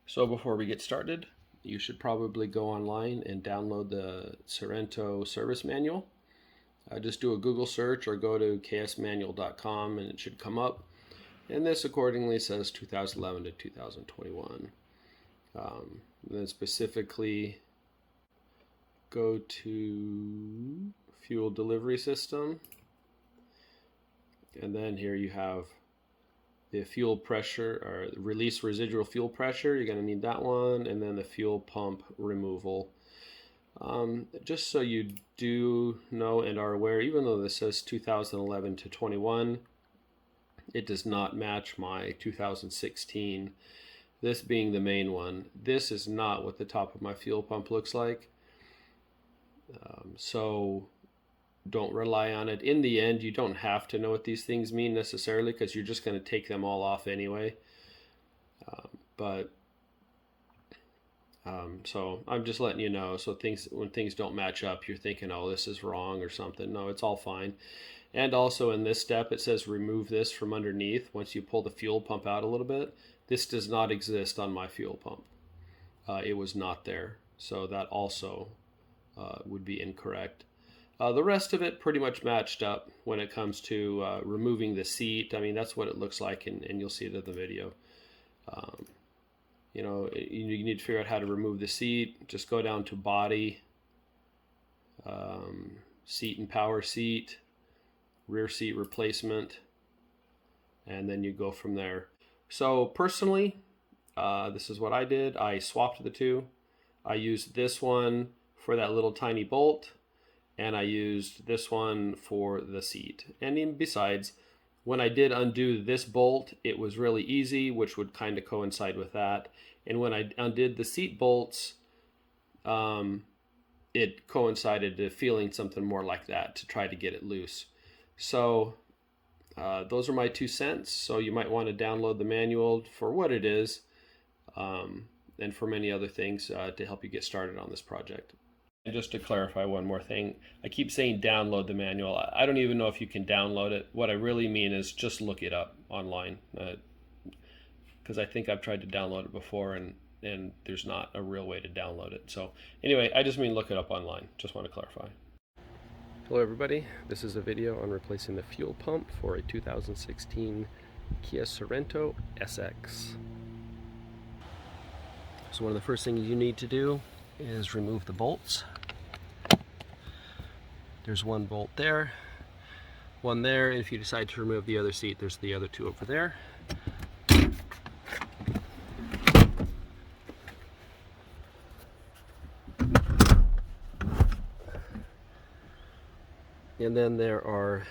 So before we get started, you should probably go online and download the Sorento service manual. Just do a Google search or go to ksmanual.com and it should come up. And this accordingly says 2011 to 2021. Then specifically go to fuel delivery system. And then here you have the fuel pressure or release residual fuel pressure. You're going to need that one, and then the fuel pump removal. Just so you do know and are aware, even though this says 2011 to 21, it does not match my 2016. This being the main one. This is not what the top of my fuel pump looks like. So don't rely on it. In the end, you don't have to know what these things mean necessarily, because you're just going to take them all off anyway. So I'm just letting you know, so when things don't match up, you're thinking, oh, this is wrong or something. No, it's all fine. And also in this step, it says remove this from underneath. Once you pull the fuel pump out a little bit, this does not exist on my fuel pump. It was not there. So that also would be incorrect. The rest of it pretty much matched up when it comes to removing the seat. I mean, that's what it looks like, and you'll see it in the video. You need to figure out how to remove the seat. Just go down to body, seat and power seat, rear seat replacement, and then you go from there. So personally, this is what I did. I swapped the two. I used this one for that little tiny bolt, and I used this one for the seat. And besides, when I did undo this bolt, it was really easy, which would kind of coincide with that. And when I undid the seat bolts, it coincided to feeling something more like that to try to get it loose. So those are my 2 cents. So you might want to download the manual for what it is, and for many other things to help you get started on this project. And just to clarify one more thing, I keep saying download the manual. I don't even know if you can download it. What I really mean is just look it up online, because I think I've tried to download it before and there's not a real way to download it. So anyway, I just mean look it up online. Just want to clarify. Hello everybody, this is a video on replacing the fuel pump for a 2016 Kia Sorento SX. So one of the first things you need to do is remove the bolts. There's one bolt there, one there, and if you decide to remove the other seat, there's the other two over there. And then there are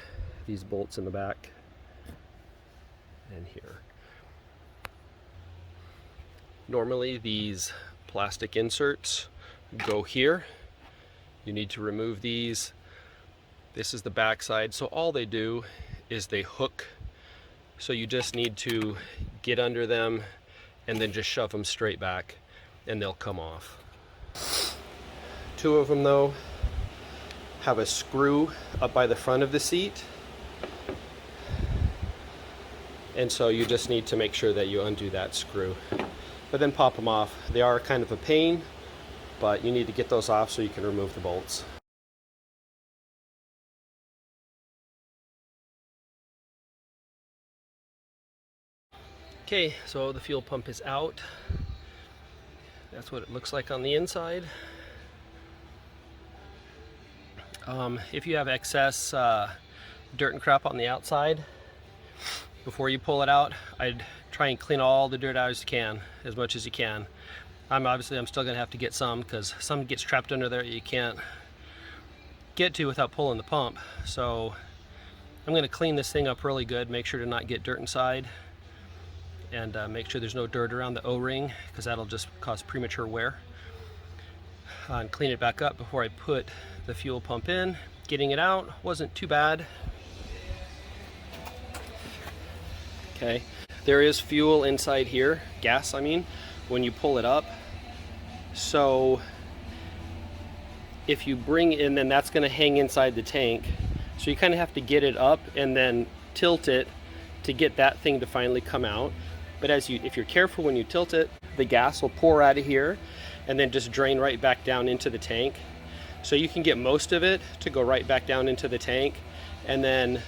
these bolts in the back and here. Normally these plastic inserts go here. You need to remove these. This is the back side, so all they do is they hook. So you just need to get under them and then just shove them straight back and they'll come off. Two of them though have a screw up by the front of the seat, and so you just need to make sure that you undo that screw, but then pop them off. They are kind of a pain, but you need to get those off so you can remove the bolts. Okay, so the fuel pump is out. That's what it looks like on the inside. If you have excess dirt and crap on the outside, before you pull it out, I'd try and clean all the dirt out as you can, as much as you can. I'm still gonna have to get some, because some gets trapped under there you can't get to without pulling the pump. So I'm gonna clean this thing up really good, make sure to not get dirt inside, and make sure there's no dirt around the O-ring, because that'll just cause premature wear. And clean it back up before I put the fuel pump in. Getting it out wasn't too bad. Okay, there is fuel inside here, gas I mean, when you pull it up. So if you bring it in, then that's going to hang inside the tank. So you kind of have to get it up and then tilt it to get that thing to finally come out. But if you're careful when you tilt it, the gas will pour out of here and then just drain right back down into the tank. So you can get most of it to go right back down into the tank, and then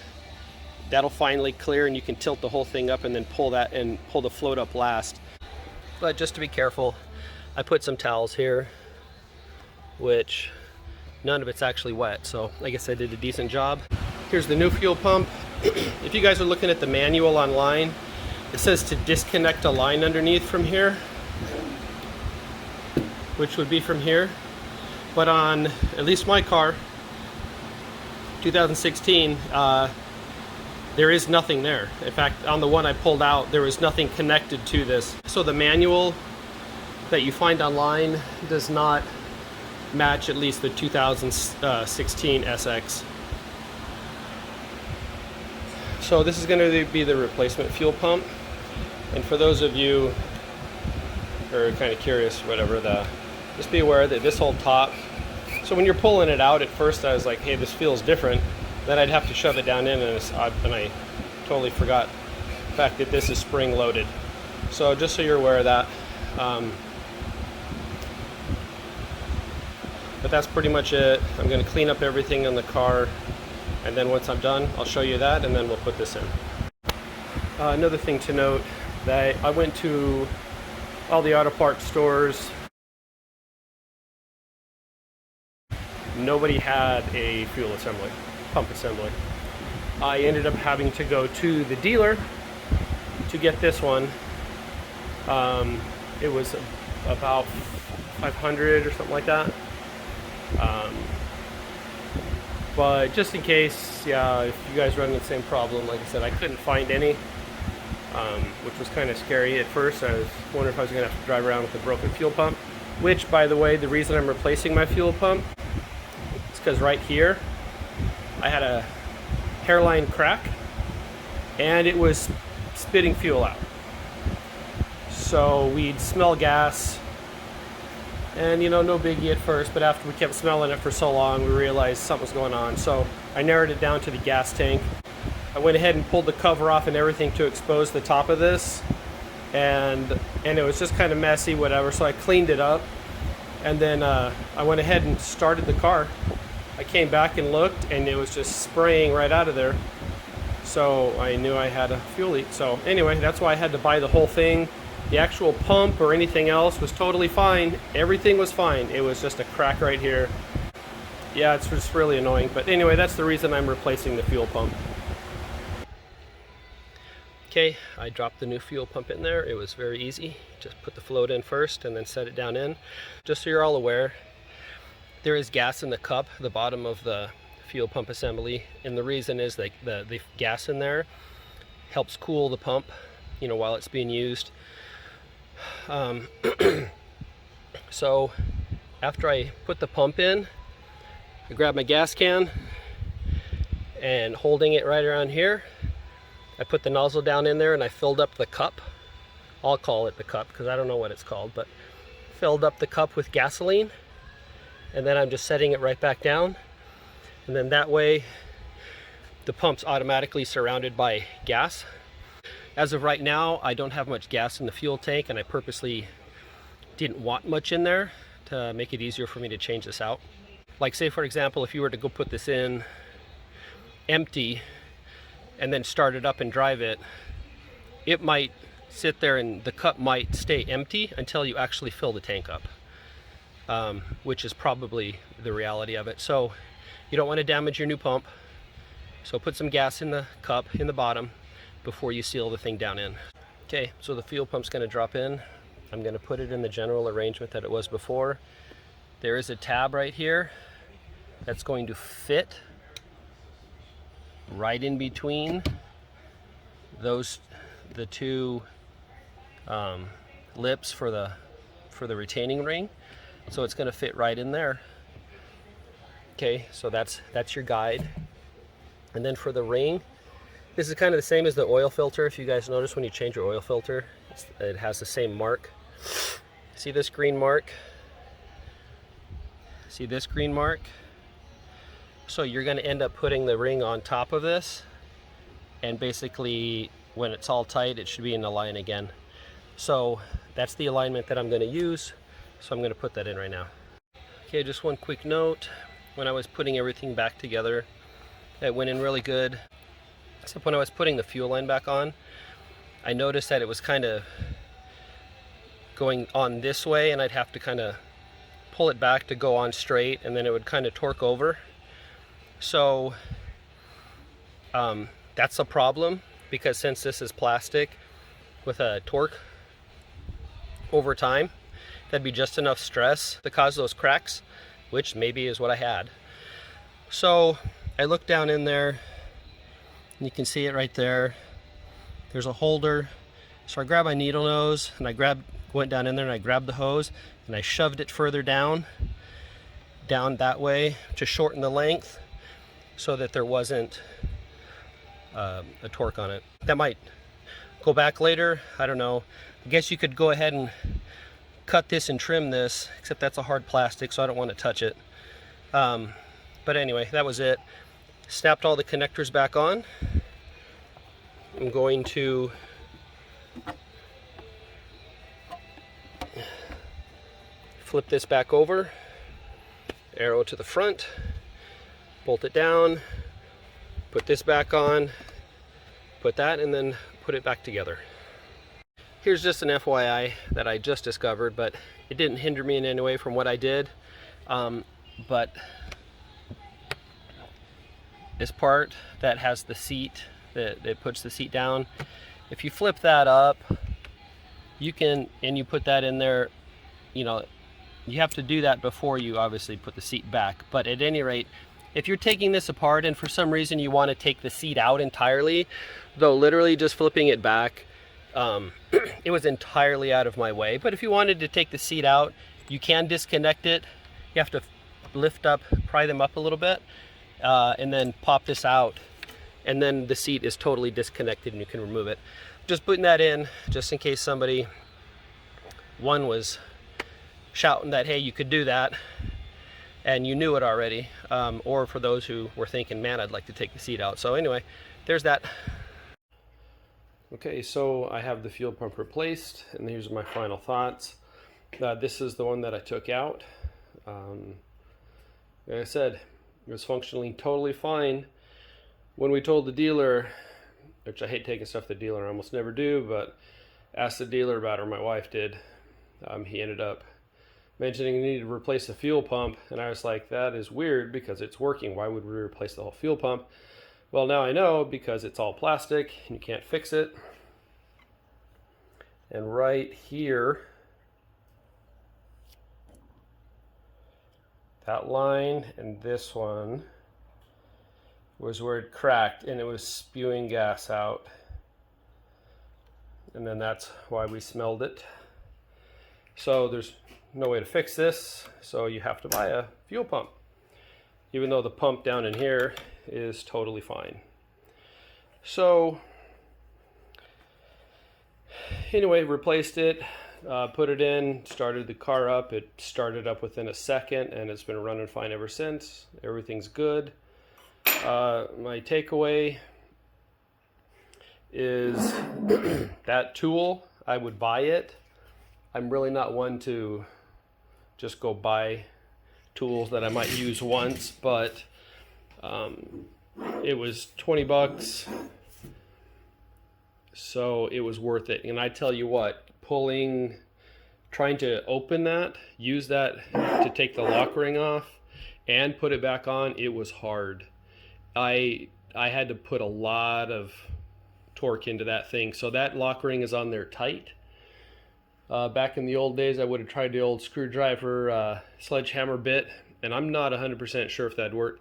that'll finally clear and you can tilt the whole thing up and then pull the float up last. But just to be careful, I put some towels here, which none of it's actually wet, so I guess I did a decent job. Here's the new fuel pump. If you guys are looking at the manual online, it says to disconnect a line underneath from here, which would be from here. But on at least my car, 2016, there is nothing there. In fact, on the one I pulled out, there was nothing connected to this. So the manual that you find online does not match at least the 2016 SX. So this is going to be the replacement fuel pump. And for those of you who are kind of curious, whatever, just be aware that this whole top, so when you're pulling it out, at first I was like, hey, this feels different. Then I'd have to shove it down in, and I totally forgot the fact that this is spring loaded. So just so you're aware of that. But that's pretty much it. I'm going to clean up everything in the car, and then once I'm done, I'll show you that, and then we'll put this in. Another thing to note, that I went to all the auto parts stores. Nobody had a fuel assembly, pump assembly. I ended up having to go to the dealer to get this one. It was about $500 or something like that. But just in case, yeah, if you guys run the same problem, like I said, I couldn't find any, which was kind of scary at first. I was wondering if I was going to have to drive around with a broken fuel pump, which, by the way, the reason I'm replacing my fuel pump is because right here I had a hairline crack and it was spitting fuel out. So we'd smell gas, and you know, no biggie at first, but after we kept smelling it for so long, we realized something was going on. So I narrowed it down to the gas tank. I went ahead and pulled the cover off and everything to expose the top of this, and it was just kind of messy, whatever. So I cleaned it up, and then I went ahead and started the car. I came back and looked, and it was just spraying right out of there. So I knew I had a fuel leak. So anyway, that's why I had to buy the whole thing. The actual pump or anything else was totally fine. Everything was fine. It was just a crack right here. Yeah, it's just really annoying. But anyway, that's the reason I'm replacing the fuel pump. Okay, I dropped the new fuel pump in there. It was very easy. Just put the float in first and then set it down in. Just so you're all aware, there is gas in the cup, the bottom of the fuel pump assembly. And the reason is that the gas in there helps cool the pump, you know, while it's being used. So after I put the pump in, I grabbed my gas can and holding it right around here, I put the nozzle down in there and I filled up the cup. I'll call it the cup because I don't know what it's called, but filled up the cup with gasoline, and then I'm just setting it right back down, and then that way the pump's automatically surrounded by gas. As of right now, I don't have much gas in the fuel tank, and I purposely didn't want much in there to make it easier for me to change this out. Like, say for example, if you were to go put this in empty and then start it up and drive it, it might sit there and the cup might stay empty until you actually fill the tank up, which is probably the reality of it. So you don't want to damage your new pump, so put some gas in the cup in the bottom before you seal the thing down in. Okay, so the fuel pump's going to drop in. I'm going to put it in the general arrangement that it was before. There is a tab right here that's going to fit right in between the two lips for the retaining ring. So it's going to fit right in there. Okay, so that's your guide. And then for the ring, this is kind of the same as the oil filter. If you guys notice, when you change your oil filter, it has the same mark. See this green mark? See this green mark? So you're going to end up putting the ring on top of this, and basically when it's all tight, it should be in the line again. So that's the alignment that I'm going to use. So I'm going to put that in right now. Okay, just one quick note. When I was putting everything back together, it went in really good. Except when I was putting the fuel line back on, I noticed that it was kind of going on this way, and I'd have to kind of pull it back to go on straight, and then it would kind of torque over. So that's a problem, because since this is plastic with a torque over time, that'd be just enough stress to cause those cracks, which maybe is what I had. So I looked down in there, and you can see it right there. There's a holder. So I grabbed my needle nose, and went down in there, and I grabbed the hose, and I shoved it further down that way to shorten the length so that there wasn't a torque on it. That might go back later, I don't know. I guess you could go ahead and cut this and trim this, except that's a hard plastic, so I don't want to touch it. But anyway, that was it. Snapped all the connectors back on. I'm going to flip this back over, arrow to the front, bolt it down, put this back on, put that, and then put it back together. Here's just an FYI that I just discovered, but it didn't hinder me in any way from what I did. But this part that has the seat, that puts the seat down, if you flip that up, you can, and you put that in there, you know, you have to do that before you obviously put the seat back. But at any rate, if you're taking this apart and for some reason you want to take the seat out entirely, though literally just flipping it back, it was entirely out of my way. But if you wanted to take the seat out, you can disconnect it. You have to pry them up a little bit, and then pop this out, and then the seat is totally disconnected and you can remove it. Just putting that in just in case somebody, one, was shouting that, hey, you could do that, and you knew it already, or for those who were thinking, man, I'd like to take the seat out. So anyway, there's that. Okay, so I have the fuel pump replaced, and here's my final thoughts. This is the one that I took out. Like I said, it was functioning totally fine. When we told the dealer, which I hate taking stuff to the dealer, I almost never do, but asked the dealer about it, or my wife did, he ended up mentioning he needed to replace the fuel pump, and I was like, that is weird because it's working. Why would we replace the whole fuel pump? Well, now I know, because it's all plastic and you can't fix it. And right here, that line and this one was where it cracked and it was spewing gas out. And then that's why we smelled it. So there's no way to fix this, so you have to buy a fuel pump, even though the pump down in here is totally fine. So anyway, replaced it, put it in, started the car up. It started up within a second, and it's been running fine ever since. Everything's good. My takeaway is that tool, I would buy it. I'm really not one to just go buy tools that I might use once, but it was 20 bucks, so it was worth it. And I tell you what, trying to open that, use that to take the lock ring off and put it back on, it was hard. I had to put a lot of torque into that thing, so that lock ring is on there tight. Back in the old days, I would have tried the old screwdriver sledgehammer bit, and I'm not 100% sure if that'd work.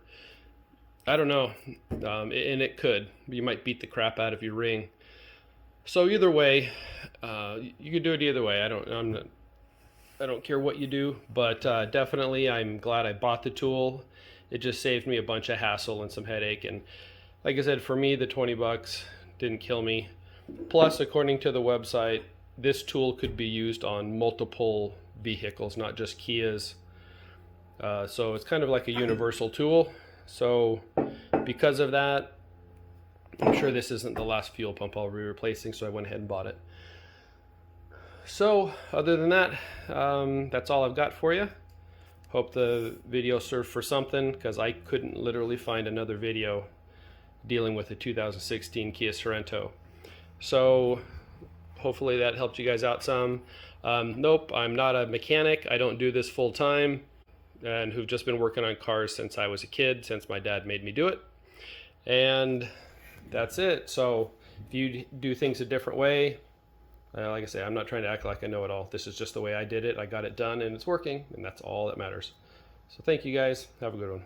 I don't know, and it could. You might beat the crap out of your ring. So either way, you could do it either way. I don't care what you do, but definitely I'm glad I bought the tool. It just saved me a bunch of hassle and some headache. And like I said, for me, the 20 bucks didn't kill me. Plus, according to the website, this tool could be used on multiple vehicles, not just Kias. So it's kind of like a universal tool. So because of that, I'm sure this isn't the last fuel pump I'll be replacing, so I went ahead and bought it. So other than that, that's all I've got for you. Hope the video served for something, because I couldn't literally find another video dealing with a 2016 Kia Sorento. So hopefully that helped you guys out some. Nope, I'm not a mechanic. I don't do this full time, and who've just been working on cars since I was a kid, since my dad made me do it. And that's it. So if you do things a different way, like I say, I'm not trying to act like I know it all. This is just the way I did it. I got it done and it's working, and that's all that matters. So thank you guys. Have a good one.